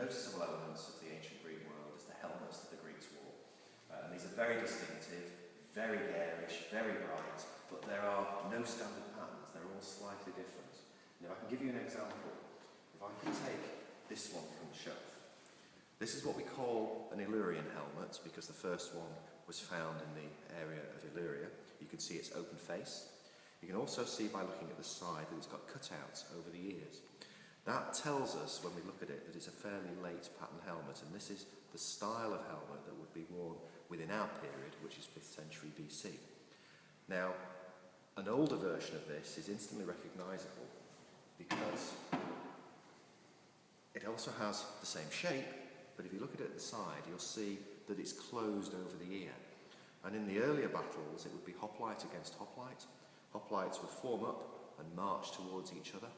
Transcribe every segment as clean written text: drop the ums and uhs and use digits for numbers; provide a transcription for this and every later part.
noticeable elements of the ancient Greek world is the helmets that the Greeks wore. And these are very distinctive, very garish, very bright, but there are no standard patterns, they're all slightly different. And if I can give you an example, if I can take this one from the shelf. This is what we call an Illyrian helmet, because the first one was found in the area of Illyria. You can see its open face. You can also see by looking at the side that it's got cutouts over the ears. That tells us, when we look at it, that it's a fairly late pattern helmet, and this is the style of helmet that would be worn within our period, which is 5th century BC. Now, an older version of this is instantly recognisable because it also has the same shape, but if you look at it at the side, you'll see that it's closed over the ear. And in the earlier battles, it would be hoplite against hoplite. Hoplites would form up and march towards each other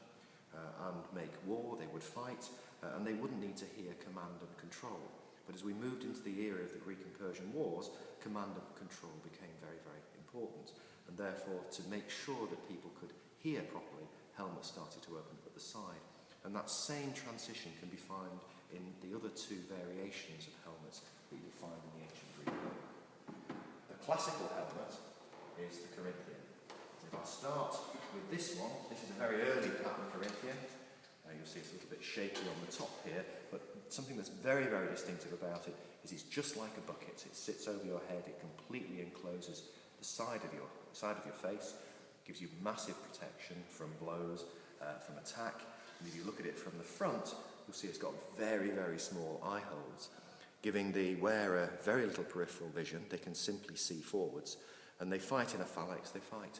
and make war. They would fight, and they wouldn't need to hear command and control. But as we moved into the era of the Greek and Persian wars, command and control became very, very important. And therefore, to make sure that people could hear properly, helmets started to open up at the side. And that same transition can be found in the other two variations of helmets that you'll find in the ancient Greek world. The classical helmet is the Corinthian. If I start with this one, this is a very early pattern Corinthian. You'll see it's a little bit shaky on the top here, but something that's very, very distinctive about it is it's just like a bucket. It sits over your head, it completely encloses the side of your face, gives you massive protection from blows, from attack. And if you look at it from the front, you'll see it's got very, very small eye holes, giving the wearer very little peripheral vision. They can simply see forwards, and they fight in a phalanx. They fight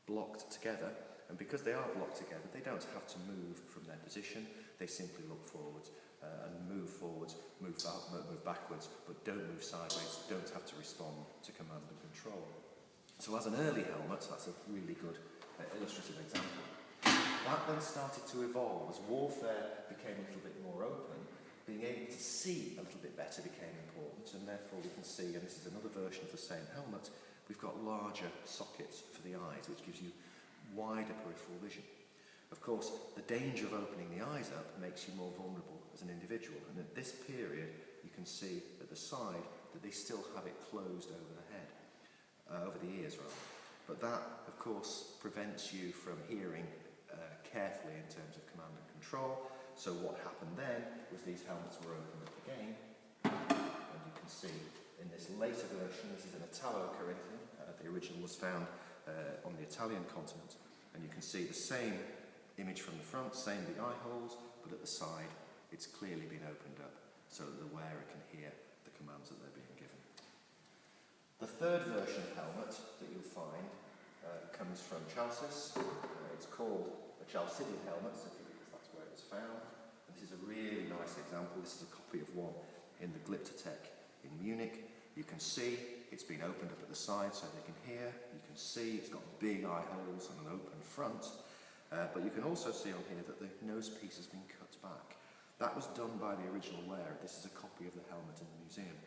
blocked together, and because they are blocked together, they don't have to move from their position. They simply look forwards and move forwards, move backwards, but don't move sideways, don't have to respond to command and control. So as an early helmet, that's a really good illustrative example. That then started to evolve as warfare became a little bit more open. Being able to see a little bit better became important, and therefore we can see, and this is another version of the same helmet, we've got larger sockets for the eyes, which gives you wider peripheral vision. Of course, the danger of opening the eyes up makes you more vulnerable as an individual, and at this period you can see at the side that they still have it closed over the head, over the ears rather. But that, of course, prevents you from hearing carefully in terms of command and control. So what happened then was these helmets were opened up again, and you can see in this later version, this is an Italo-Corinthian. The original was found on the Italian continent, and you can see the same image from the front, same big eye holes, but at the side it's clearly been opened up so that the wearer can hear the commands that they're being given. The third version of helmet that you'll find comes from Chalcis. It's called a Chalcidian helmet simply because that's where it was found. And this is a really nice example. This is a copy of one in the Glyptothek in Munich. You can see it's been opened up at the side so they can hear. You can see it's got big eye holes and an open front. But you can also see on here that the nose piece has been cut back. That was done by the original wearer. This is a copy of the helmet in the museum.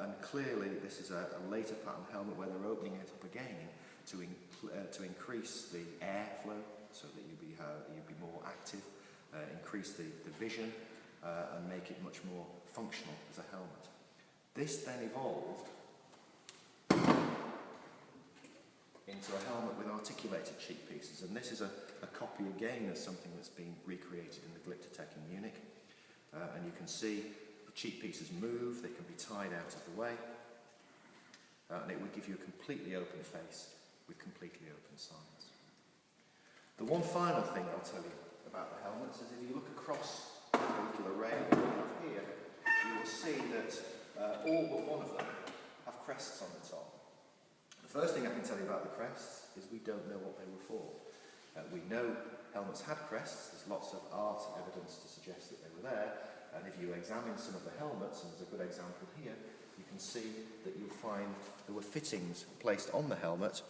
And clearly this is a later pattern helmet where they're opening it up again to increase the airflow so that you'd be more active, increase the vision, and make it much more functional as a helmet. This then evolved into a helmet with articulated cheek pieces, and this is a copy again of something that's been recreated in the Glyptothek in Munich. And you can see the cheek pieces move, they can be tied out of the way, and it would give you a completely open face with completely open sides. The one final thing I'll tell you about the helmets is if you look across the little array that we have here, you will see that all but one of them have crests on the top. The first thing I can tell you about the crests is we don't know what they were for. We know helmets had crests, there's lots of art evidence to suggest that they were there, and if you examine some of the helmets, and there's a good example here, you can see that you'll find there were fittings placed on the helmet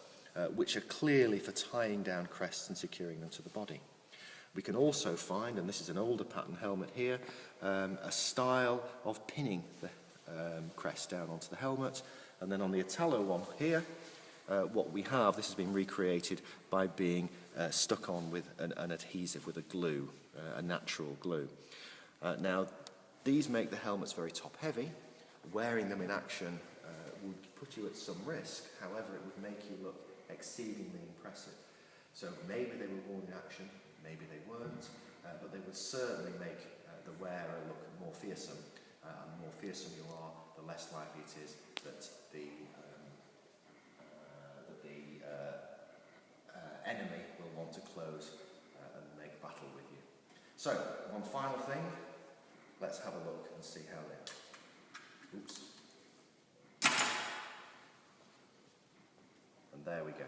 which are clearly for tying down crests and securing them to the body. We can also find, and this is an older pattern helmet here, a style of pinning the crest down onto the helmet, and then on the Italo one here, what we have, this has been recreated by being stuck on with an adhesive, with a glue, a natural glue. Now, These make the helmets very top heavy. Wearing them in action would put you at some risk, however it would make you look exceedingly impressive. So maybe they were worn in action, maybe they weren't, but they would certainly make the wearer look more fearsome. And the more fearsome you are, the less likely it is that the enemy will want to close and make battle with you. So, one final thing, let's have a look and see how they are. Oops. And there we go.